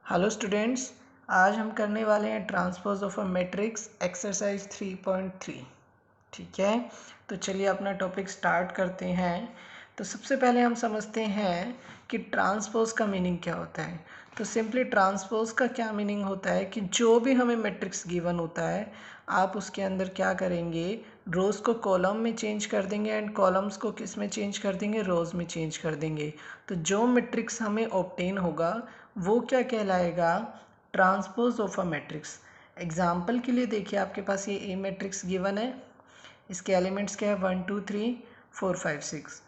Hello students, आज हम करने वाले हैं transpose of a matrix exercise 3.3। ठीक है, तो चलिए अपना टॉपिक स्टार्ट करते हैं। तो सबसे पहले हम समझते हैं कि ट्रांसपोज का मीनिंग क्या होता है। तो सिंपली ट्रांसपोज का क्या मीनिंग होता है कि जो भी हमें मैट्रिक्स गिवन होता है आप उसके अंदर क्या करेंगे, रोज़ को कॉलम में चेंज कर देंगे एंड कॉलम्स को किस में चेंज कर देंगे, रोज़ में चेंज कर देंगे। तो जो मैट्रिक्स हमें ऑब्टेन होगा वो क्या कहलाएगा, transpose of a matrix. Example के लिए देखिए, आपके पास ये ए मैट्रिक्स गिवन है, इसके एलिमेंट्स क्या है 1 2 3 4 5 6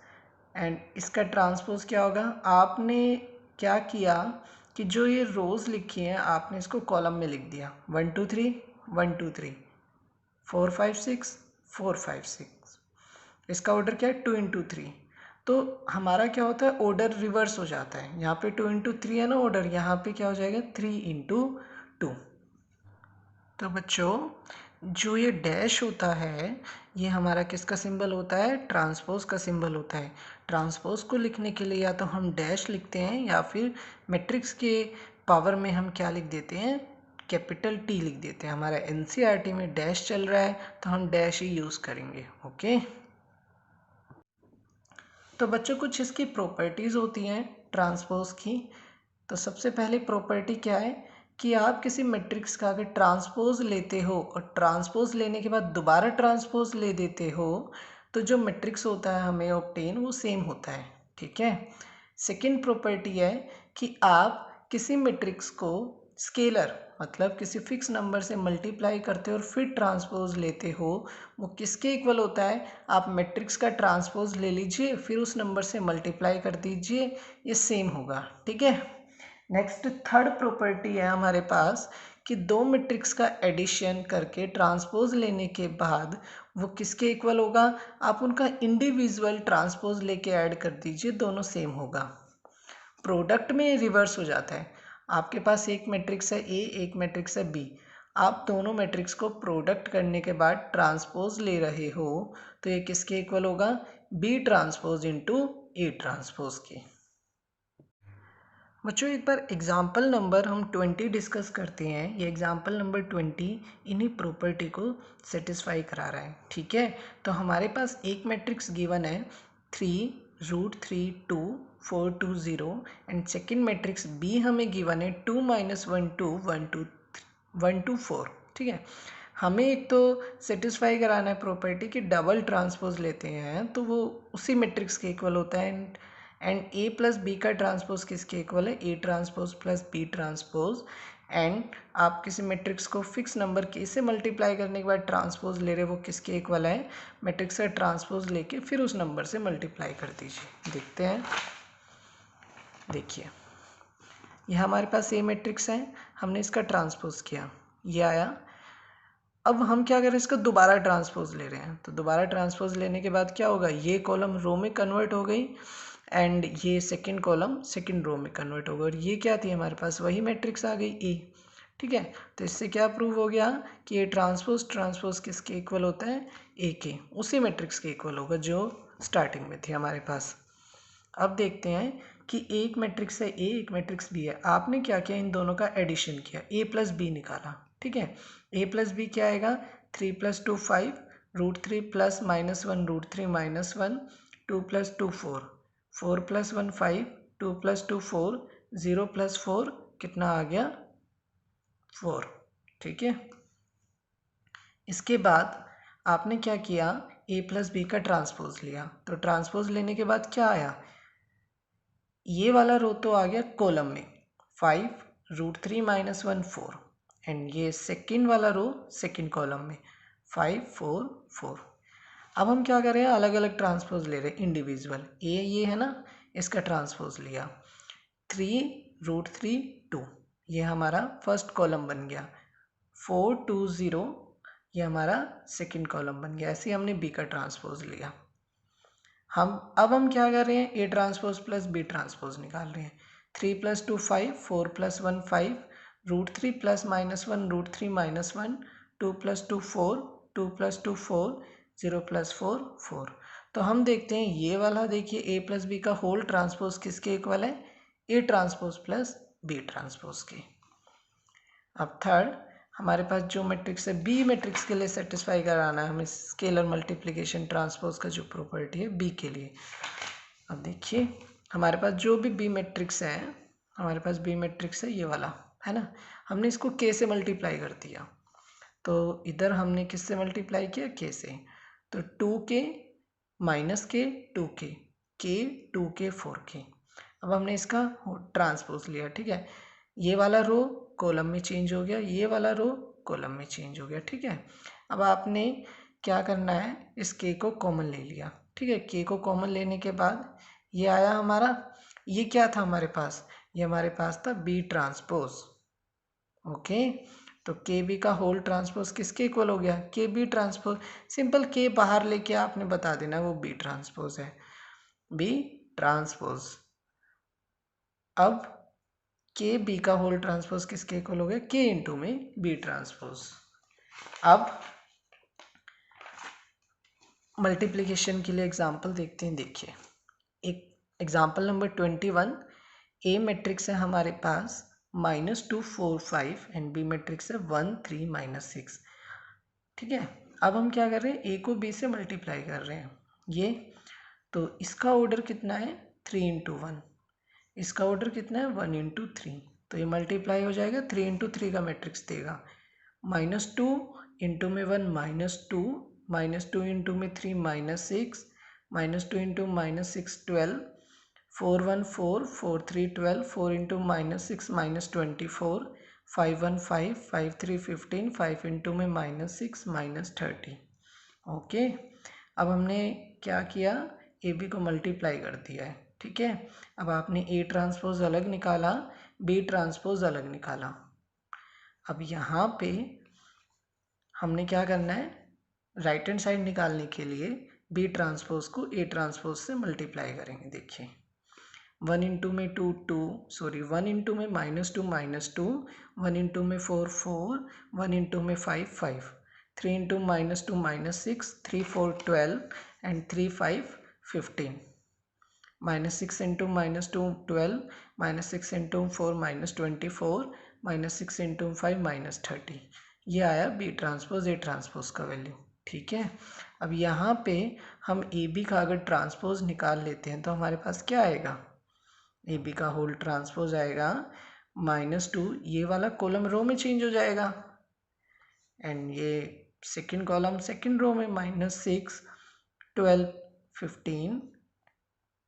एंड इसका ट्रांसपोज क्या होगा। आपने क्या किया कि जो ये रोज़ लिखी हैं आपने इसको कॉलम में लिख दिया, 1 2 3 1 2 3 4 5 6 4 5 6। इसका ऑर्डर क्या है 2 इंटू 3। तो हमारा क्या होता है, ऑर्डर रिवर्स हो जाता है। यहाँ पे 2 इंटू 3 है ना ऑर्डर, यहाँ पे क्या हो जाएगा 3 इंटू 2। तो बच्चों जो ये डैश होता है ये हमारा किसका सिंबल होता है, ट्रांसपोज का सिंबल होता है। ट्रांसपोज को लिखने के लिए या तो हम डैश लिखते हैं या फिर मैट्रिक्स के पावर में हम क्या लिख देते हैं, कैपिटल टी लिख देते हैं। हमारा एनसीईआरटी में डैश चल रहा है तो हम डैश ही यूज़ करेंगे। ओके, तो बच्चों कुछ इसकी प्रॉपर्टीज़ होती हैं ट्रांसपोज की। तो सबसे पहले प्रॉपर्टी क्या है कि आप किसी मैट्रिक्स का अगर ट्रांसपोज लेते हो और ट्रांसपोज लेने के बाद दोबारा ट्रांसपोज ले देते हो तो जो मैट्रिक्स होता है हमें ऑब्टेन वो सेम होता है। ठीक है। सेकंड प्रॉपर्टी है कि आप किसी मैट्रिक्स को स्केलर मतलब किसी फिक्स नंबर से मल्टीप्लाई करते हो और फिर ट्रांसपोज लेते हो, वो किसके इक्वल होता है, आप मैट्रिक्स का ट्रांसपोज ले लीजिए फिर उस नंबर से मल्टीप्लाई कर दीजिए, ये सेम होगा। ठीक है। नेक्स्ट थर्ड प्रॉपर्टी है हमारे पास कि दो मैट्रिक्स का एडिशन करके ट्रांसपोज लेने के बाद वो किसके इक्वल होगा, आप उनका इंडिविजुअल ट्रांसपोज लेके ऐड कर दीजिए, दोनों सेम होगा। प्रोडक्ट में रिवर्स हो जाता है। आपके पास एक मैट्रिक्स है ए, एक मैट्रिक्स है बी, आप दोनों मैट्रिक्स को प्रोडक्ट करने के बाद ट्रांसपोज ले रहे हो तो ये किसके इक्वल होगा, B transpose into A transpose के। बच्चों एक बार एग्जाम्पल नंबर हम 20 डिस्कस करते हैं। ये एग्जाम्पल नंबर 20 इन्हीं प्रॉपर्टी को सेटिस्फाई करा रहा है। ठीक है, तो हमारे पास एक मैट्रिक्स गिवन है 3√3 2 4 2 0 एंड सेकेंड मैट्रिक्स बी हमें गिवन है 2 -1 2 1 2 1 2 4। ठीक है, हमें एक तो सेटिस्फाई कराना है प्रॉपर्टी कि डबल ट्रांसपोज लेते हैं तो वो उसी मैट्रिक्स के इक्वल होता है एंड ए प्लस बी का ट्रांसपोज किसके इक्वल है, A transpose plus B transpose. And आप किसी मैट्रिक्स को फिक्स नंबर के से मल्टीप्लाई करने के बाद ट्रांसपोज ले रहे हो, वो किसके इक्वल है, मैट्रिक्स का ट्रांसपोज लेके फिर उस नंबर से मल्टीप्लाई कर दीजिए। देखते हैं, देखिए यह हमारे पास ए मैट्रिक्स है, हमने इसका ट्रांसपोज किया, ये आया। अब हम क्या करें, इसका दोबारा ट्रांसपोज ले रहे हैं। तो दोबारा ट्रांसपोज लेने के बाद क्या होगा, ये कॉलम रो में कन्वर्ट हो गई एंड ये सेकंड कॉलम सेकंड रो में कन्वर्ट होगा और ये क्या थी हमारे पास, वही मैट्रिक्स आ गई ए। ठीक है, तो इससे क्या प्रूव हो गया कि ये ट्रांसपोज किसके इक्वल होता है, ए के, उसी मैट्रिक्स के इक्वल होगा जो स्टार्टिंग में थी हमारे पास। अब देखते हैं कि एक मैट्रिक्स है ए, एक मैट्रिक्स बी है। आपने क्या किया, इन दोनों का एडिशन किया, ए प्लस बी निकाला। ठीक है, ए प्लस बी क्या आएगा, 3 + 2 5 √3 + -1 √3 -1 2 + 2 4 4 + 1 5 2 + 2 4 0 + 4 कितना आ गया 4। ठीक है, इसके बाद आपने क्या किया, ए प्लस बी का ट्रांसपोज लिया। तो ट्रांसपोज लेने के बाद क्या आया, ये वाला रो तो आ गया कॉलम में 5 √3 -1 4 एंड ये सेकंड वाला रो सेकंड कॉलम में 5 4 4। अब हम क्या कर रहे हैं, अलग अलग ट्रांसपोज ले रहे हैं इंडिविजुअल। ये है ना, इसका ट्रांसपोज लिया 3√3 2, ये हमारा फर्स्ट कॉलम बन गया। 4 2 0 ये हमारा सेकंड कॉलम बन गया। ऐसे ही हमने बी का ट्रांसपोज लिया। अब हम क्या कर रहे हैं, A transpose plus B transpose निकाल रहे हैं। 3 + 2 5 4 + 1 5 √3 + -1 √3 -1 2 + 2 4 2 + 2 4 0 + 4 4। तो हम देखते हैं ये वाला, देखिए ए प्लस बी का होल ट्रांसपोज किसके इक्वल है, A transpose plus B transpose के। अब थर्ड हमारे पास जो मैट्रिक्स है बी मैट्रिक्स के लिए सेटिस्फाई कराना है हमें स्केलर मल्टीप्लिकेशन ट्रांसपोज का जो प्रॉपर्टी है बी के लिए। अब देखिए हमारे पास जो भी बी मैट्रिक्स है, हमारे पास बी मैट्रिक्स है ये वाला है ना, हमने इसको के से मल्टीप्लाई कर दिया। तो इधर हमने किससे मल्टीप्लाई किया, के से। तो 2k माइनस के 2k, के 2k 4k। अब हमने इसका ट्रांसपोज लिया, ठीक है। ये वाला रो कॉलम में चेंज हो गया, ये वाला रो कॉलम में चेंज हो गया, ठीक है। अब आपने क्या करना है, इस के को कॉमन ले लिया, ठीक है। के को कॉमन लेने के बाद ये आया हमारा, ये क्या था हमारे पास, ये हमारे पास था बी ट्रांसपोज। ओके, तो के बी का होल ट्रांसपोज किसके इक्वल हो गया, के बी ट्रांसपोज। सिंपल के बाहर लेके आपने बता देना वो बी ट्रांसपोज है, बी ट्रांसपोज। अब के बी का होल ट्रांसपोज किसके इक्वल हो गया, के इंटू में बी ट्रांसपोज। अब मल्टीप्लिकेशन के लिए एग्जाम्पल देखते हैं। देखिए एक एग्जाम्पल नंबर 21, ए मैट्रिक्स है हमारे पास -2 4 5 एंड बी मैट्रिक्स है 1 3 -6, ठीक है। अब हम क्या कर रहे हैं, ए को बी से मल्टीप्लाई कर रहे हैं ये, तो इसका ऑर्डर कितना है 3 इंटू 1, इसका ऑर्डर कितना है 1 इंटू 3, तो ये मल्टीप्लाई हो जाएगा 3 इंटू 3 का मैट्रिक्स देगा। -2 इंटू में 1 -2, -2 इंटू में 3 -6, -2 इंटू -6 12, 4 1 4, 4 3 12, 4 इंटू -6 -24, 5 1 5, 5 3 15, 5 इंटू में -6 -30। ओके, अब हमने क्या किया, ए बी को मल्टीप्लाई कर दिया है, ठीक है। अब आपने ए ट्रांसपोज अलग निकाला, बी ट्रांसपोज अलग निकाला। अब यहाँ पे हमने क्या करना है, राइट हैंड साइड निकालने के लिए बी ट्रांसपोज को ए ट्रांसपोज से मल्टीप्लाई करेंगे। देखिए 1 इंटू में 2 2, सॉरी 1 इंटू में -2 -2, 1 इंटू में 4 4, 1 इंटू में 5 5, 3 into -2 -6, 3 4 12 and 3 5 15, -6 into -2 12, -6 into 4 -24, -6 into 5 -30। ये आया बी ट्रांसपोज ए ट्रांसपोज का वैल्यू, ठीक है। अब यहाँ पे हम ए बी का अगर ट्रांसपोज निकाल लेते हैं तो हमारे पास क्या आएगा, ए बी का होल ट्रांसपोज आएगा -2, ये वाला कॉलम रो में चेंज हो जाएगा एंड ये सेकंड कॉलम सेकंड रो में -6 12 15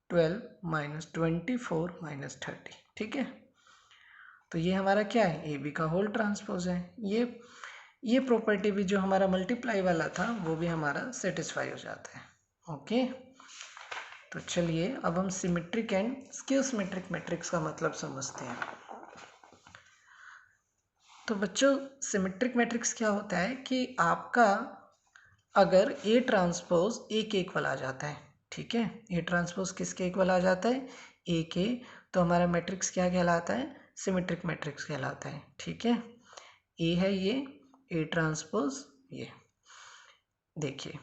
12 -24 -30, ठीक है। तो ये हमारा क्या है, ए बी का होल ट्रांसपोज है। ये प्रॉपर्टी भी जो हमारा मल्टीप्लाई वाला था वो भी हमारा सेटिस्फाई हो जाता है। ओके, तो चलिए अब हम symmetric and skew symmetric matrix का मतलब समझते हैं। तो बच्चों सिमेट्रिक मैट्रिक्स क्या होता है कि आपका अगर ए ट्रांसपोज ए के इक्वल आ जाता है, ठीक है, ए ट्रांसपोज किसके इक्वल आ जाता है, ए के, तो हमारा मैट्रिक्स क्या कहलाता है, सिमेट्रिक मैट्रिक्स कहलाता है, ठीक है। ए है ये ए ट्रांसपोज, ये देखिए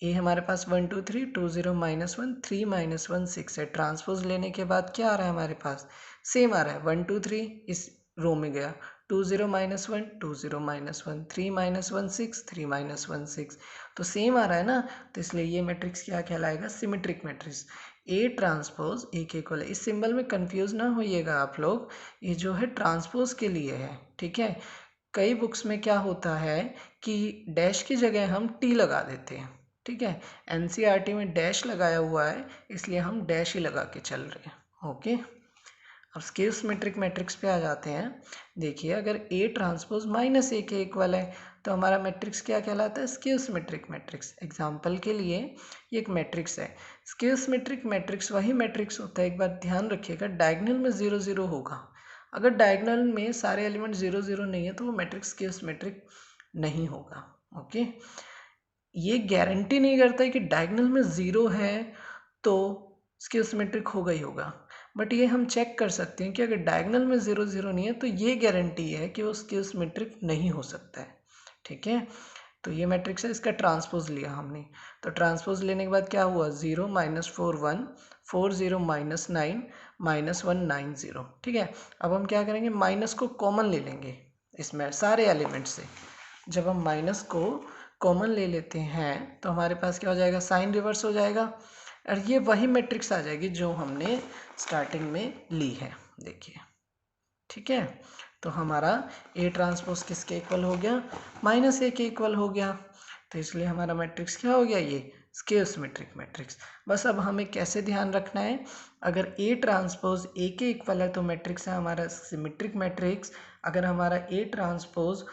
ए हमारे पास 1 2 3 2 0 -1 3 -1 6 है। ट्रांसपोज लेने के बाद क्या आ रहा है हमारे पास, सेम आ रहा है 1 2 3 इस रो में गया, 2 0 -1 2 0 -1 3 -1 6 3 -1 6, तो सेम आ रहा है ना, तो इसलिए ये मैट्रिक्स क्या कहलाएगा, symmetric matrix. A transpose A के इक्वल है। इस सिंबल में कंफ्यूज ना होइएगा आप लोग, ये जो है ट्रांसपोज के लिए है, ठीक है। कई बुक्स में क्या होता है कि डैश की जगह हम टी लगा देते हैं, ठीक है। एनसीईआरटी में डैश लगाया हुआ है इसलिए हम डैश ही लगा के चल रहे हैं। ओके, अब स्क्यू सिमेट्रिक मैट्रिक्स पे आ जाते हैं। देखिए अगर ए ट्रांसपोज -ए के इक्वल है तो हमारा मैट्रिक्स क्या कहलाता है, स्क्यू सिमेट्रिक मैट्रिक्स। एग्जाम्पल के लिए ये एक मैट्रिक्स है, स्क्यू सिमेट्रिक मैट्रिक्स वही मैट्रिक्स होता है, एक बार ध्यान रखिएगा, डायगोनल में 0 0 होगा। अगर डायगोनल में सारे एलिमेंट 0 0 नहीं है तो वो मैट्रिक्स स्क्यू सिमेट्रिक नहीं होगा। ओके, ये गारंटी नहीं करता है कि डायगोनल में 0 है तो स्क्यू सिमेट्रिक होगा ही होगा, बट ये हम चेक कर सकते हैं कि अगर डायगोनल में 0 0 नहीं है तो ये गारंटी है कि वो स्क्यू सिमेट्रिक नहीं हो सकता है, ठीक है। तो ये मैट्रिक्स है, इसका ट्रांसपोज लिया हमने, तो ट्रांसपोज लेने के बाद क्या हुआ, 0 -4 1 40 माइनस 9 माइनस 190। ठीक है, अब हम क्या करेंगे, माइनस को कॉमन ले लेंगे इसमें सारे एलिमेंट से। जब हम माइनस को कॉमन ले लेते हैं तो हमारे पास क्या हो जाएगा, साइन रिवर्स हो जाएगा और ये वही मैट्रिक्स आ जाएगी जो हमने स्टार्टिंग में ली है। देखिए, ठीक है, तो हमारा ए ट्रांसपोज किसके इक्वल हो गया, -a के इक्वल हो गया। तो इसलिए हमारा मैट्रिक्स क्या हो गया, ये स्क्वायर सिमेट्रिक मैट्रिक्स। बस अब हमें कैसे ध्यान रखना है, अगर ए ट्रांसपोज ए के इक्वल है तो मैट्रिक्स है हमारा सिमेट्रिक मैट्रिक्स। अगर हमारा ए ट्रांसपोज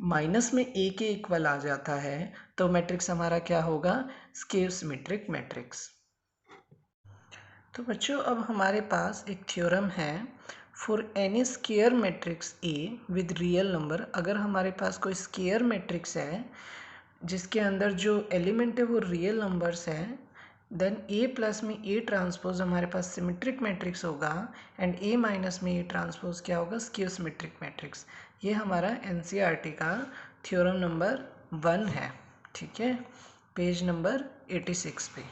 माइनस में ए के इक्वल आ जाता है तो मैट्रिक्स हमारा क्या होगा, स्क्वायर सिमेट्रिक मैट्रिक्स। तो बच्चों अब हमारे पास एक थ्योरम है, for any square matrix A with real number. अगर हमारे पास कोई स्क्वायर मैट्रिक्स है जिसके अंदर जो एलिमेंट है वो रियल नंबर्स है, देन ए प्लस में ए ट्रांसपोज हमारे पास सिमेट्रिक मैट्रिक्स होगा एंड ए माइनस में ए ट्रांसपोज क्या होगा, स्क्वायर सिमेट्रिक मैट्रिक्स। ये हमारा एनसीईआरटी का थ्योरम नंबर 1 है। ठीक है, पेज नंबर 86 पे।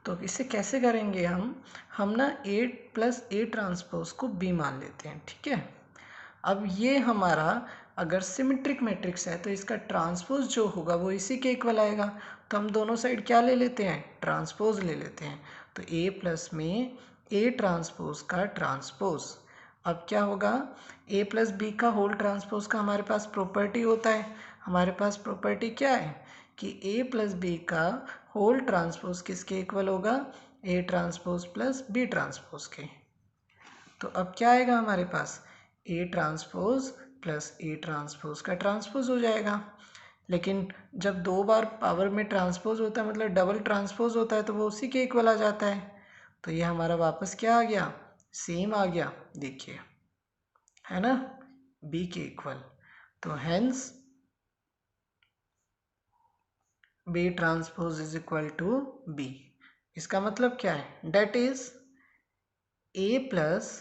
तो इसे कैसे करेंगे हम ना ए प्लस ए ट्रांसपोज को बी मान लेते हैं। ठीक है, अब ये हमारा अगर सिमेट्रिक मैट्रिक्स है तो इसका ट्रांसपोज जो होगा वो इसी के इक्वल आएगा। तो हम दोनों साइड क्या ले लेते हैं, ट्रांसपोज ले लेते हैं। तो ए प्लस में ए ट्रांसपोज का ट्रांसपोज, अब क्या होगा, ए प्लस बी का होल ट्रांसपोज का हमारे पास प्रॉपर्टी होता है। हमारे पास प्रॉपर्टी क्या है कि ए प्लस बी का होल ट्रांसपोज किसके इक्वल होगा, A transpose plus B transpose के। तो अब क्या आएगा हमारे पास, A transpose plus A transpose का ट्रांसपोज हो जाएगा। लेकिन जब दो बार पावर में ट्रांसपोज होता है, मतलब डबल ट्रांसपोज होता है, तो वो उसी के इक्वल आ जाता है। तो ये हमारा वापस क्या आ गया, सेम आ गया। देखिए, है ना, बी के इक्वल। तो hence B transpose is equal to B. इसका मतलब क्या है, that is A plus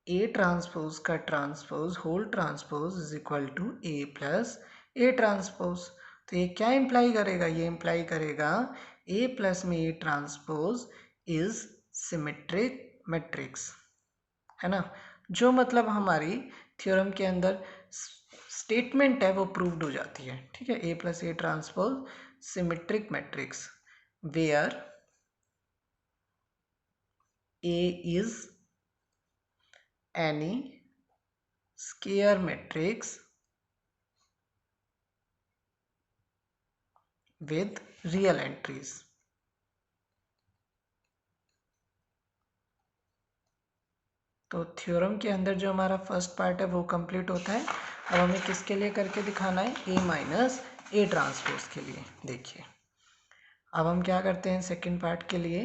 A transpose का transpose whole transpose is equal to A plus A transpose. तो ये क्या इम्प्लाई करेगा, ये इम्प्लाई करेगा ए प्लस में A transpose is symmetric matrix, है ना। जो मतलब हमारी थ्योरम के अंदर स्टेटमेंट है वो प्रूव्ड हो जाती है। ठीक है, A plus A transpose symmetric matrix where A is any square matrix with real entries। तो थ्योरम के अंदर जो हमारा फर्स्ट पार्ट है वो कंप्लीट होता है। अब हमें किसके लिए करके दिखाना है, ए माइनस ए ट्रांसपोज के लिए। देखिए, अब हम क्या करते हैं, सेकंड पार्ट के लिए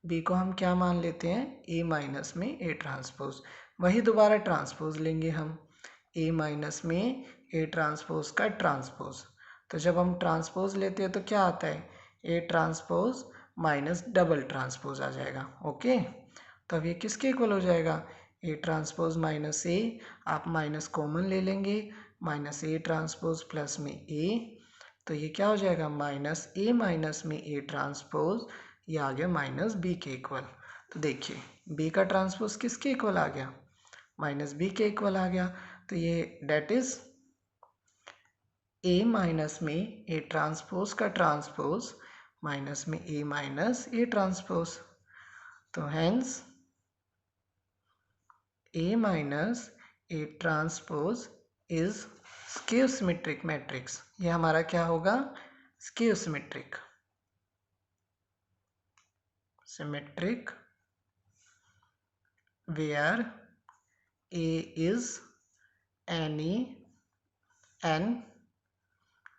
बी को हम क्या मान लेते हैं, ए माइनस में ए ट्रांसपोज। वही दोबारा ट्रांसपोज लेंगे हम, ए माइनस में ए ट्रांसपोज का ट्रांसपोज। तो जब हम ट्रांसपोज लेते हैं तो क्या आता है, A transpose minus double transpose आ जाएगा। ओके, तो अब ये किसके इक्वल हो जाएगा, ए ट्रांसपोज माइनस ए, आप माइनस कॉमन ले लेंगे, माइनस ए ट्रांसपोज प्लस में ए, तो ये क्या हो जाएगा, माइनस में ए ट्रांसपोज, ये आ गया माइनस बी के इक्वल। तो देखिए, बी का ट्रांसपोज किसके इक्वल आ गया, माइनस बी के इक्वल आ गया। तो ये डेट इज ए माइनस में ए ट्रांसपोज का ट्रांसपोज माइनस में ए माइनस ए ट्रांसपोज। तो hence A minus A transpose is square symmetric matrix. ये हमारा क्या होगा, square symmetric where A is any N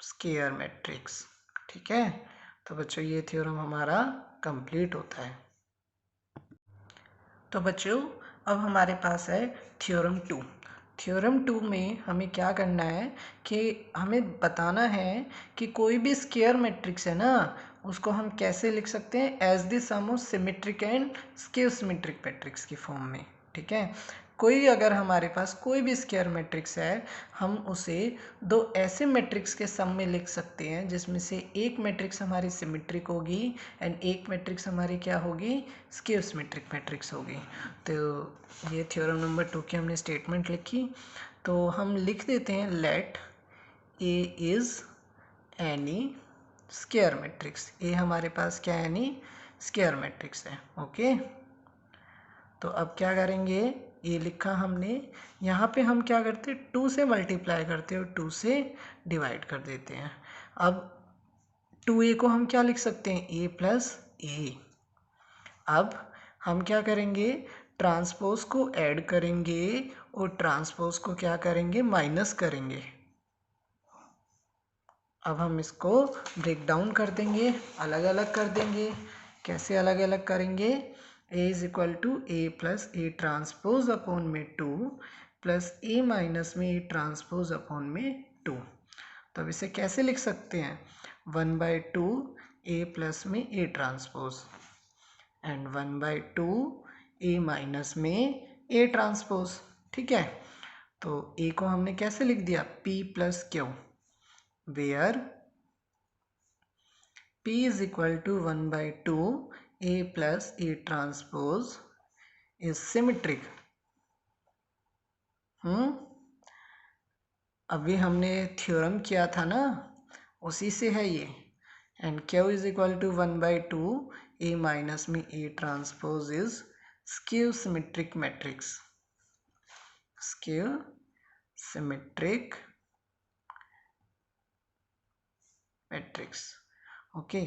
square matrix. ठीक है, तो बच्चों ये थ्योरम हमारा कंप्लीट होता है। तो बच्चों अब हमारे पास है थ्योरम 2। थ्योरम 2 में हमें क्या करना है कि हमें बताना है कि कोई भी स्क्वायर मैट्रिक्स है ना, उसको हम कैसे लिख सकते हैं, as the sum of symmetric and square symmetric matrix की फॉर्म में। ठीक है। कोई अगर हमारे पास कोई भी स्क्वायर मैट्रिक्स है, हम उसे दो ऐसे मैट्रिक्स के सम में लिख सकते हैं जिसमें से एक मैट्रिक्स हमारी सिमेट्रिक होगी एंड एक मैट्रिक्स हमारी क्या होगी, स्क्वायर सिमेट्रिक मैट्रिक्स होगी। तो ये थ्योरम नंबर 2 की हमने स्टेटमेंट लिखी। तो हम लिख देते हैं let A is any square matrix. A हमारे पास क्या है, एनी स्क्वायर मैट्रिक्स है। ओके, तो अब क्या करेंगे, ये लिखा हमने, यहाँ पे हम क्या करते हैं, 2 से मल्टीप्लाई करते हैं और 2 से डिवाइड कर देते हैं। अब 2a को हम क्या लिख सकते हैं, a प्लस ए। अब हम क्या करेंगे, ट्रांसपोज को ऐड करेंगे और ट्रांसपोज को क्या करेंगे, माइनस करेंगे। अब हम इसको ब्रेक डाउन कर देंगे, अलग अलग कर देंगे। कैसे अलग अलग करेंगे, a is equal to A plus A transpose upon में 2 प्लस ए माइनस में ए ट्रांसपोज अपॉन में 2। तो अब इसे कैसे लिख सकते हैं, 1/2 ए प्लस में A transpose and 1/2 A minus में ए ट्रांसपोज। ठीक है, तो ए को हमने कैसे लिख दिया, p plus Q, where p is equal to 1/2 a plus a transpose is symmetric। अभी हमने थ्योरम किया था ना, उसी से है ये। And q is equal to 1/2 a minus में a transpose is skew symmetric matrix, skew symmetric matrix. Okay,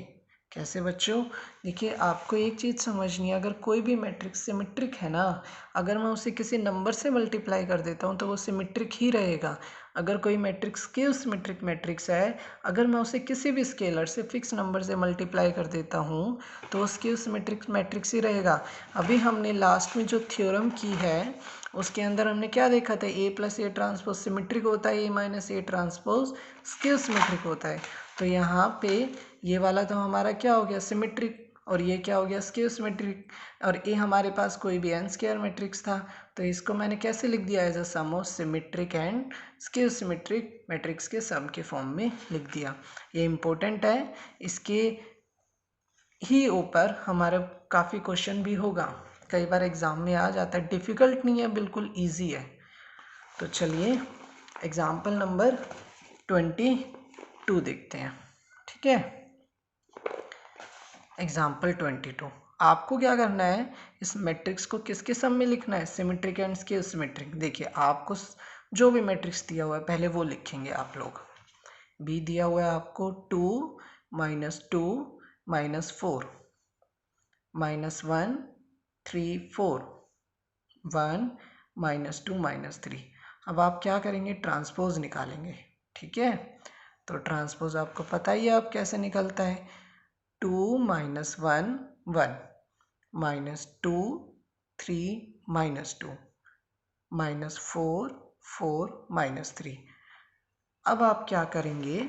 कैसे बच्चों, देखिए आपको एक चीज़ समझनी है, अगर कोई भी मैट्रिक्स सिमेट्रिक है ना, अगर मैं उसे किसी नंबर से मल्टीप्लाई कर देता हूँ तो वो सिमेट्रिक ही रहेगा। अगर कोई मैट्रिक्स स्क्यू सिमेट्रिक मैट्रिक्स है, अगर मैं उसे किसी भी स्केलर से फिक्स नंबर से मल्टीप्लाई कर देता हूँ तो वो स्क्यू सिमेट्रिक मैट्रिक्स ही रहेगा। अभी हमने लास्ट में जो थ्योरम की है उसके अंदर हमने क्या देखा था, A plus A transpose symmetric होता है, A minus A transpose skew symmetric होता है। तो यहाँ पे ये वाला तो हमारा क्या हो गया, सिमेट्रिक, और ये क्या हो गया, स्क्यू सिमेट्रिक। और ए हमारे पास कोई भी एन स्क्वायर मैट्रिक्स था, तो इसको मैंने कैसे लिख दिया, as a sum of symmetric and skew symmetric matrix के सम के फॉर्म में लिख दिया। ये इम्पोर्टेंट है, इसके ही ऊपर हमारा काफ़ी क्वेश्चन भी होगा, कई बार एग्ज़ाम में आ जाता है, डिफ़िकल्ट नहीं है, बिल्कुल ईजी है। तो चलिए एग्जाम्पल नंबर 22 देखते हैं। ठीक है, एग्जाम्पल 22, आपको क्या करना है, इस मैट्रिक्स को किसके सम में लिखना है, सिमेट्रिक एंड स्क्यू सिमेट्रिक। देखिए आपको जो भी मैट्रिक्स दिया हुआ है पहले वो लिखेंगे आप लोग। बी दिया हुआ है आपको 2 - 2 - 4 -1 3 4 1 -2 -3। अब आप क्या करेंगे, ट्रांसपोज निकालेंगे। ठीक है, तो ट्रांसपोज आपको पता ही है अब कैसे निकलता है, 2 - 1 1 -2 3 -2 -4 4 -3। अब आप क्या करेंगे,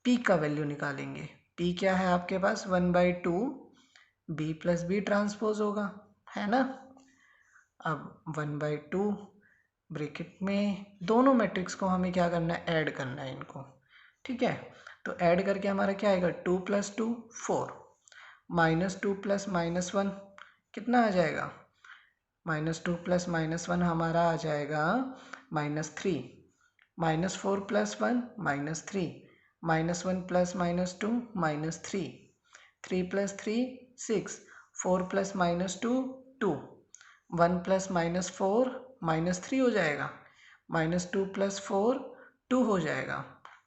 p का वैल्यू निकालेंगे। p क्या है आपके पास, 1/2 b प्लस बी ट्रांसपोज होगा, है ना। अब 1/2 ब्रैकेट में दोनों मैट्रिक्स को हमें क्या करना है, ऐड करना है इनको। ठीक है, तो ऐड करके हमारा क्या आएगा, 2 + 2 4 -2 + -1 कितना आ जाएगा, -2 + -1 हमारा आ जाएगा -3 -4 + 1 -3 -1 + -2 -3 3 + 3 6 4 + -2 2 1 + -4 -3 हो जाएगा, -2 + 4 2 हो जाएगा,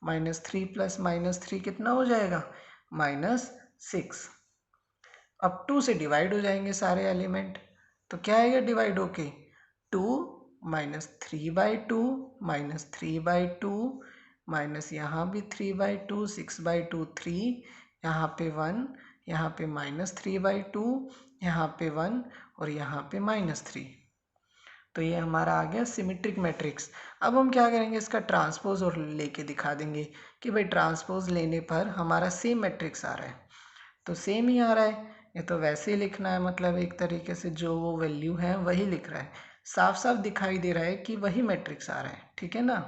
-3 + -3 कितना हो जाएगा, -6। अब 2 से डिवाइड हो जाएंगे सारे एलिमेंट, तो क्या आएगा डिवाइड होके, 2 - 3/2 -3/2 माइनस यहाँ भी 3/2 6/2 3, यहाँ पे 1, यहाँ पे -3/2, यहाँ पे 1 और यहाँ पे -3। तो ये हमारा आ गया सिमेट्रिक मैट्रिक्स। अब हम क्या करेंगे, इसका ट्रांसपोज और लेके दिखा देंगे कि भाई ट्रांसपोज लेने पर हमारा सेम मैट्रिक्स आ रहा है। तो सेम ही आ रहा है, ये तो वैसे ही लिखना है, मतलब एक तरीके से जो वो वैल्यू है वही लिख रहा है, साफ साफ दिखाई दे रहा है कि वही मैट्रिक्स आ रहा है, ठीक है ना।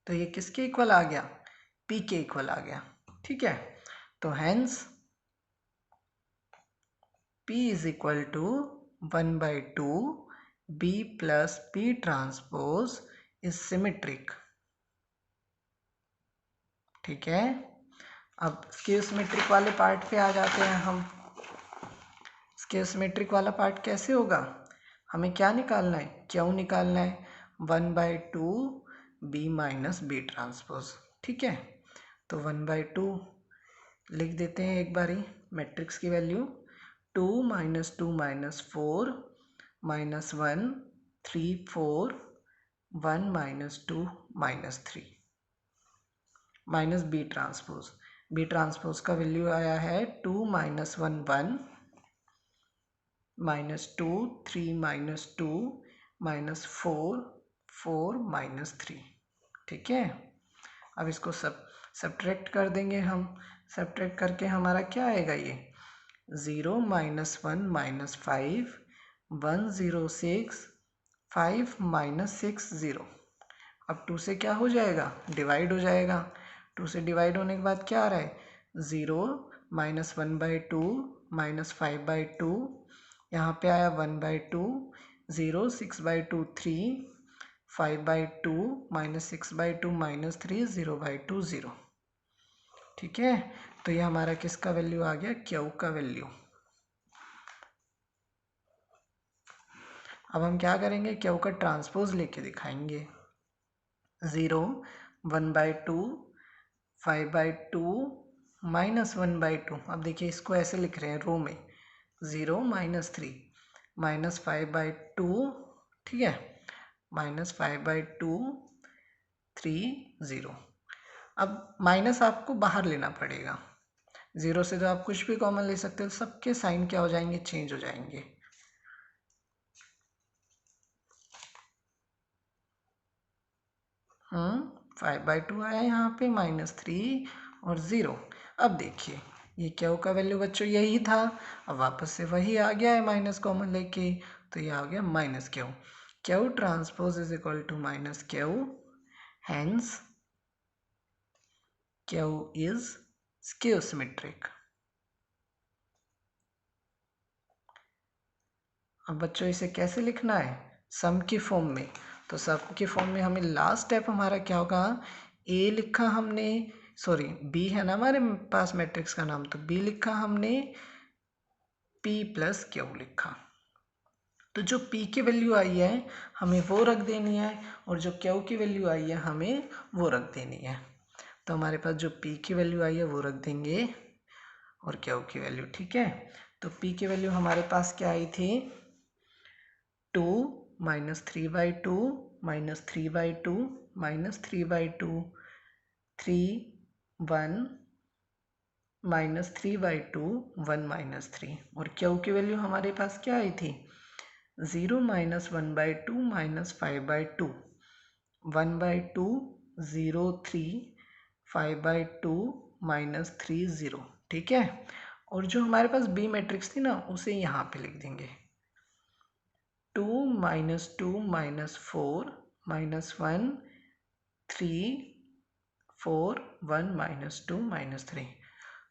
तो ये किसके इक्वल आ गया, P के इक्वल आ गया, ठीक है। तो hence P is equal to 1/2 B plus P transpose is symmetric, ठीक है। अब स्क्यू सिमेट्रिक वाले पार्ट पे आ जाते हैं हम। स्क्यू सिमेट्रिक वाला पार्ट कैसे होगा, हमें क्या निकालना है, क्यों निकालना है, 1/2 B माइनस B ट्रांसपोज, ठीक है। तो 1/2 लिख देते हैं एक बारी, मैट्रिक्स की वैल्यू 2 - 2 - 4 -1 3 4 1 - 2 -3 माइनस बी ट्रांसपोज का वैल्यू आया है 2 - 1 1 -2 3 -2 -4 4 -3, ठीक है। अब इसको सब्ट्रैक्ट कर देंगे हम, सब्ट्रैक्ट करके हमारा क्या आएगा, ये 0 - 1 -5 1 0 6 5 -6 0। अब 2 से क्या हो जाएगा, डिवाइड हो जाएगा, 2 से डिवाइड होने के बाद क्या आ रहा है, 0 - 1/2 -5/2, यहाँ पे आया 1/2, 0 6/2 3 5/2 -6/2 -3 0/2 0, ठीक है। तो ये हमारा किसका वैल्यू आ गया, क्यू का वैल्यू। अब हम क्या करेंगे, क्यू का ट्रांसपोज लेके दिखाएंगे, 0 1/2 5/2 -1/2। अब देखिए इसको ऐसे लिख रहे हैं रो में, 0 -3 -5/2, ठीक है, -5/2 3 0। अब माइनस आपको बाहर लेना पड़ेगा, 0 से तो आप कुछ भी कॉमन ले सकते हो, सबके साइन क्या हो जाएंगे, चेंज हो जाएंगे। 5/2 आया यहाँ पे, -3 और 0। अब देखिए ये क्यू का वैल्यू बच्चों यही था, अब वापस से वही आ गया है माइनस कॉमन लेके, तो ये आ गया minus Q, Q transpose is equal to minus Q, hence Q is skew symmetric. अब बच्चों इसे कैसे लिखना है, सम की फॉर्म में। तो सम की फॉर्म में हमें लास्ट स्टेप हमारा क्या होगा, ए लिखा हमने, सॉरी बी है ना हमारे पास मैट्रिक्स का नाम, तो बी लिखा हमने, पी प्लस क्यू लिखा। तो जो पी की वैल्यू आई है हमें वो रख देनी है, और जो क्यू की वैल्यू आई है हमें वो रख देनी है। तो हमारे पास जो पी की वैल्यू आई है वो रख देंगे, और क्यू की वैल्यू, ठीक है। तो पी की वैल्यू हमारे पास क्या आई थी, 2 - 3/2 -3/2 -3/2 3 1 -3/2 1 -3, और क्यू की वैल्यू हमारे पास क्या आई थी, 0 - 1/2 -5/2 1/2 0 3 5/2 -3 0, ठीक है। और जो हमारे पास बी मैट्रिक्स थी ना उसे यहाँ पे लिख देंगे, 2 - 2 -4 -1 3 4 1 -2 -3।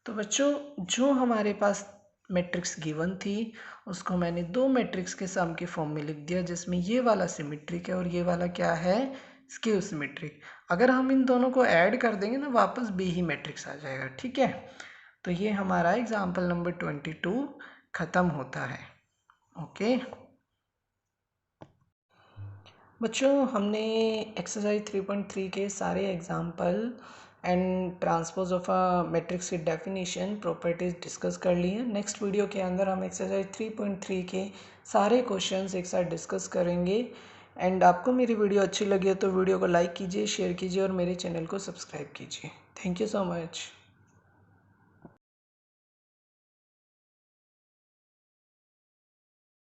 तो बच्चों जो हमारे पास मैट्रिक्स गिवन थी उसको मैंने दो मैट्रिक्स के सम के फॉर्म में लिख दिया, जिसमें ये वाला सिमेट्रिक है और ये वाला क्या है, स्क्यू सिमेट्रिक। अगर हम इन दोनों को ऐड कर देंगे ना वापस बी ही मैट्रिक्स आ जाएगा, ठीक है। तो ये हमारा एग्जाम्पल नंबर 22 ख़त्म होता है। ओके बच्चों, हमने एक्सरसाइज 3.3 के सारे example and transpose of a matrix की डेफिनेशन प्रॉपर्टीज डिस्कस कर ली हैं। नेक्स्ट वीडियो के अंदर हम एक्सरसाइज 3.3 के सारे क्वेश्चंस एक साथ डिस्कस करेंगे। एंड आपको मेरी वीडियो अच्छी लगी है तो वीडियो को लाइक कीजिए, शेयर कीजिए और मेरे चैनल को सब्सक्राइब कीजिए। Thank you so much.